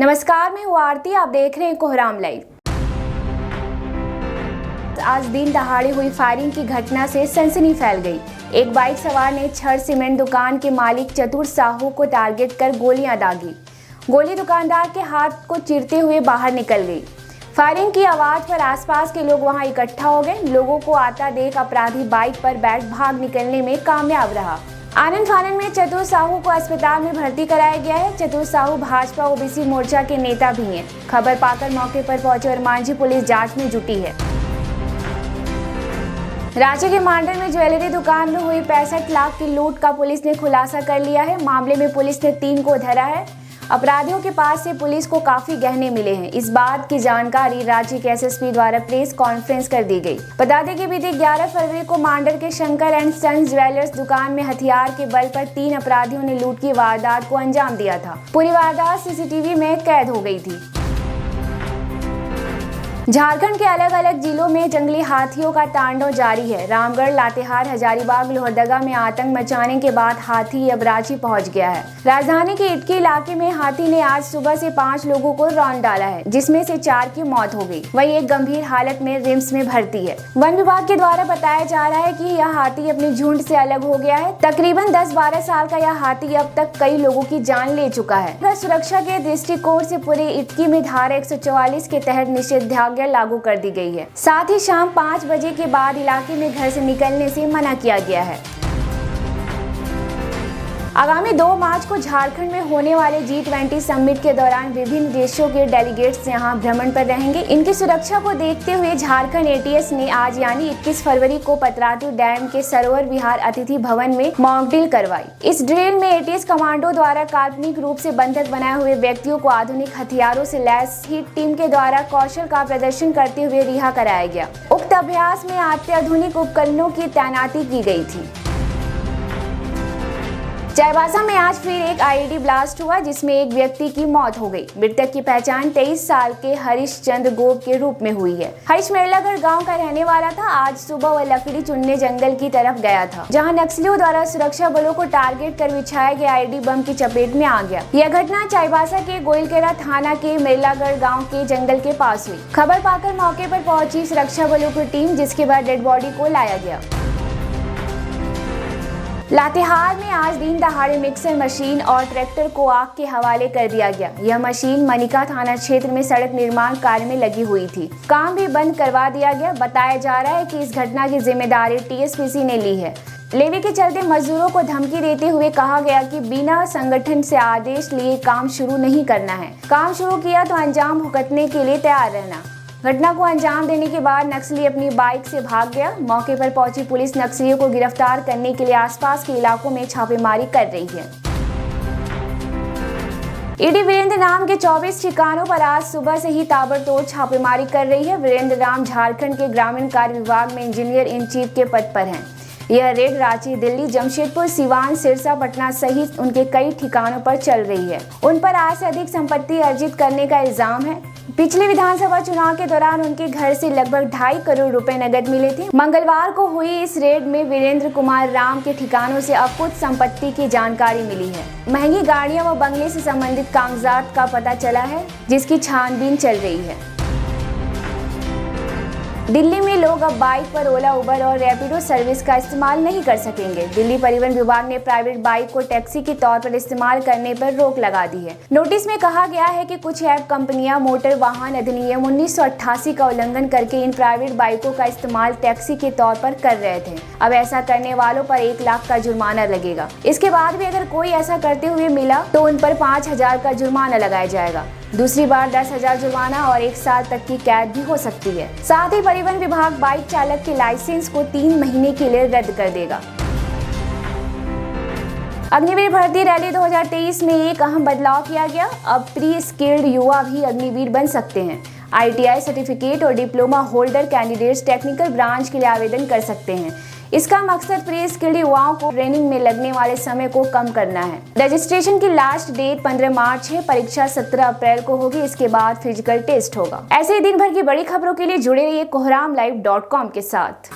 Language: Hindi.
नमस्कार, मैं हूँ आरती। आप देख रहे हैं कोहराम लाइव। आज दिन दहाड़े हुई फायरिंग की घटना से सनसनी फैल गई। एक बाइक सवार ने छड़ सीमेंट दुकान के मालिक चतुर साहू को टारगेट कर गोलियां दागी। गोली दुकानदार के हाथ को चीरते हुए बाहर निकल गई। फायरिंग की आवाज पर आसपास के लोग वहां इकट्ठा हो गए। लोगों को आता देख अपराधी बाइक पर बैठ भाग निकलने में कामयाब रहा। आनन फानन में चतुर साहू को अस्पताल में भर्ती कराया गया है। चतुर साहू भाजपा ओबीसी मोर्चा के नेता भी हैं। खबर पाकर मौके पर पहुंचे और मांझी पुलिस जांच में जुटी है। रांची के मांडर में ज्वेलरी दुकान में हुई 65 लाख की लूट का पुलिस ने खुलासा कर लिया है। मामले में पुलिस ने 3 को धरा है। अपराधियों के पास से पुलिस को काफी गहने मिले हैं। इस बात की जानकारी रांची के एसएसपी द्वारा प्रेस कॉन्फ्रेंस कर दी गई। बता दें कि बीते 11 फरवरी को मांडर के शंकर एंड सन्स ज्वेलर्स दुकान में हथियार के बल पर 3 अपराधियों ने लूट की वारदात को अंजाम दिया था। पूरी वारदात सीसीटीवी में कैद हो गई थी। झारखंड के अलग अलग जिलों में जंगली हाथियों का तांडव जारी है। रामगढ़, लातेहार, हजारीबाग, लोहरदगा में आतंक मचाने के बाद हाथी अब रांची पहुंच गया है। राजधानी के इटकी इलाके में हाथी ने आज सुबह से 5 लोगों को रौंद डाला है, जिसमें से 4 की मौत हो गई। वहीं एक गंभीर हालत में रिम्स में भर्ती है। वन विभाग के द्वारा बताया जा रहा है कि यह हाथी अपने झुंड से अलग हो गया है। तकरीबन 10-12 साल का यह हाथी अब तक कई लोगों की जान ले चुका है। सुरक्षा के दृष्टिकोण से पूरे इटकी में धारा 144 के तहत निषेधाज्ञा लागू कर दी गई है। साथ ही शाम 5 बजे के बाद इलाके में घर से निकलने से मना किया गया है। आगामी 2 मार्च को झारखंड में होने वाले G20 समिट के दौरान विभिन्न देशों के डेलीगेट्स यहां भ्रमण पर रहेंगे। इनकी सुरक्षा को देखते हुए झारखंड ATS ने आज यानी 21 फरवरी को पतरातू डैम के सरोवर विहार अतिथि भवन में मॉक ड्रिल करवाई। इस ड्रिल में ATS कमांडो द्वारा काल्पनिक रूप से बंधक बनाए हुए व्यक्तियों को आधुनिक हथियारों से लैस हिट टीम के द्वारा कौशल का प्रदर्शन करते हुए रिहा कराया गया। उक्त अभ्यास में अत्याधुनिक उपकरणों की तैनाती की गई थी। चाईबासा में आज फिर एक IED ब्लास्ट हुआ, जिसमें एक व्यक्ति की मौत हो गई। मृतक की पहचान 23 साल के हरीश चंद्र गोप के रूप में हुई है। हरीश मेरलागढ़ गांव का रहने वाला था। आज सुबह वह लकड़ी चुनने जंगल की तरफ गया था, जहां नक्सलियों द्वारा सुरक्षा बलों को टारगेट कर बिछाए गए IED बम की चपेट में आ गया। यह घटना चाईबासा के गोइलकेरा थाना के मेरलागढ़ गाँव के जंगल के पास हुई। खबर पाकर मौके पर पहुंची सुरक्षा बलों की टीम, जिसके बाद डेड बॉडी को लाया गया। लातेहार में आज दिन दहाड़े मिक्सर मशीन और ट्रैक्टर को आग के हवाले कर दिया गया। यह मशीन मनिका थाना क्षेत्र में सड़क निर्माण कार्य में लगी हुई थी। काम भी बंद करवा दिया गया। बताया जा रहा है कि इस घटना की जिम्मेदारी TSPC ने ली है। लेवी के चलते मजदूरों को धमकी देते हुए कहा गया कि बिना संगठन से आदेश लिए काम शुरू नहीं करना है। काम शुरू किया तो अंजाम भुगतने के लिए तैयार रहना। घटना को अंजाम देने के बाद नक्सली अपनी बाइक से भाग गया। मौके पर पहुंची पुलिस नक्सलियों को गिरफ्तार करने के लिए आसपास के इलाकों में छापेमारी कर रही है। ईडी वीरेंद्र राम के 24 ठिकानों पर आज सुबह से ही ताबड़तोड़ छापेमारी कर रही है। वीरेंद्र राम झारखंड के ग्रामीण कार्य विभाग में इंजीनियर इन चीफ के पद पर हैं। यह रेड रांची, दिल्ली, जमशेदपुर, सिवान, सिरसा, पटना सहित उनके कई ठिकानों पर चल रही है। उन पर आज से अधिक संपत्ति अर्जित करने का इल्जाम है। पिछले विधानसभा चुनाव के दौरान उनके घर से लगभग 2.5 करोड़ रुपए नकद मिले थे। मंगलवार को हुई इस रेड में वीरेंद्र कुमार राम के ठिकानों से अकुत संपत्ति की जानकारी मिली है। महंगी गाड़ियां व बंगले से संबंधित कागजात का पता चला है, जिसकी छानबीन चल रही है। दिल्ली में लोग अब बाइक पर ओला, उबर और रैपिडो सर्विस का इस्तेमाल नहीं कर सकेंगे। दिल्ली परिवहन विभाग ने प्राइवेट बाइक को टैक्सी के तौर पर इस्तेमाल करने पर रोक लगा दी है। नोटिस में कहा गया है कि कुछ ऐप कंपनियां मोटर वाहन अधिनियम 1988 का उल्लंघन करके इन प्राइवेट बाइकों का इस्तेमाल टैक्सी के तौर पर कर रहे थे। अब ऐसा करने वालों पर 1 लाख का जुर्माना लगेगा। इसके बाद भी अगर कोई ऐसा करते हुए मिला तो उन पर 5,000 का जुर्माना लगाया जाएगा। दूसरी बार 10,000 जुर्माना और 1 साल तक की कैद भी हो सकती है। साथ ही परिवहन विभाग बाइक चालक के लाइसेंस को 3 महीने के लिए रद्द कर देगा। अग्निवीर भर्ती रैली 2023 में एक अहम बदलाव किया गया। अब प्री स्किल्ड युवा भी अग्निवीर बन सकते हैं। ITI सर्टिफिकेट और diploma holder candidates technical branch के लिए आवेदन कर सकते हैं। इसका मकसद प्री स्किल्ड युवाओं को ट्रेनिंग में लगने वाले समय को कम करना है। रजिस्ट्रेशन की लास्ट डेट 15 मार्च है। परीक्षा 17 अप्रैल को होगी। इसके बाद फिजिकल टेस्ट होगा। ऐसे ही दिन भर की बड़ी खबरों के लिए जुड़े रहिए कोहरामलाइव.com के साथ।